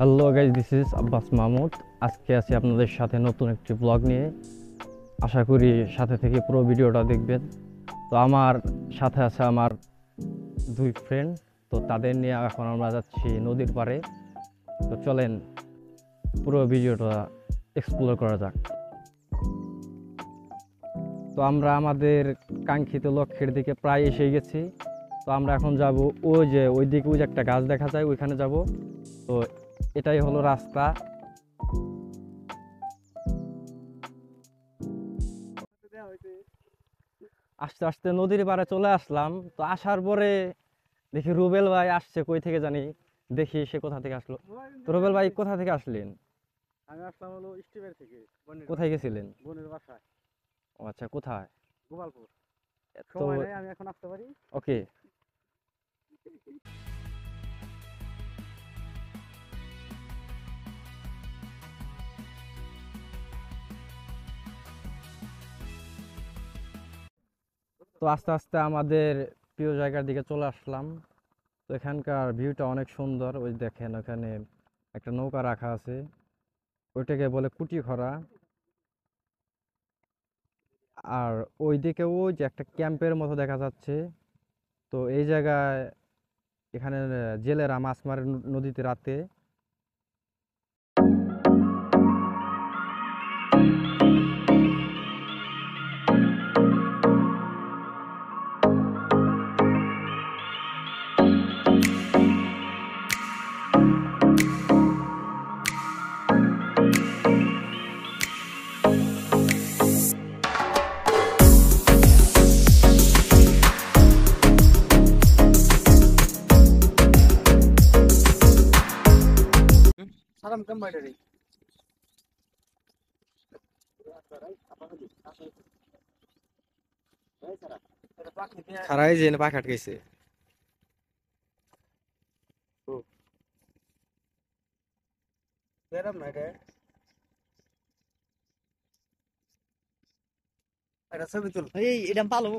Hello guys, this is Abbas Mahmud. আজকে আছি আপনাদের সাথে নতুন একটি ব্লগ নিয়ে। আশা করি সাথে থেকে পুরো ভিডিওটা দেখবেন। তো আমার সাথে আছে আমার দুই ফ্রেন্ড। তো তাদের নিয়ে এখন আমরা যাচ্ছি নদীর পাড়ে। তো চলেন পুরো ভিডিওটা এক্সপ্লোর করা যাক। তো আমরা আমাদের কাঙ্ক্ষিত লক্ষ্যের দিকে প্রায় এসে গেছি। তো আমরা এখন যাব ওই দিকে ওই যে একটা গাছ দেখা যায়, ওইখানে যাব। তো এটাই হলো রাস্তা। আস্তে আস্তে নদীর পাড়ে চলে আসলাম। তো আসার পরে দেখি রুবেল ভাই আসছে কই থেকে জানি। দেখি সে কোথা থেকে আসলো। তো রুবেল ভাই কোথা থেকে আসলেন? আমি আসলাম হলো স্টিমের থেকে। কোথায় গেছিলেন? বোনের বাসায় ও আচ্ছা, কোথায়? গোপালপুর। তো সময় নেই, আমি এখন আসতে পারি? ওকে। তো আস্তে আস্তে আমাদের প্রিয় জায়গার দিকে চলে আসলাম। তো এখানকার ভিউটা অনেক সুন্দর। ওই দেখেন ওখানে একটা নৌকা রাখা আছে, ওইটাকে বলে কুটি খরা। আর ওইদিকে ওই যে একটা ক্যাম্পের মতো দেখা যাচ্ছে। তো এই জায়গায় এখানে জেলেরা মাছ মারে নদীতে রাতে। সালাম কম বাইরে খারাই যে পাখি আটকাইছে। বেরাম না রে, এটা ছবি তুল। এই এটা পালো।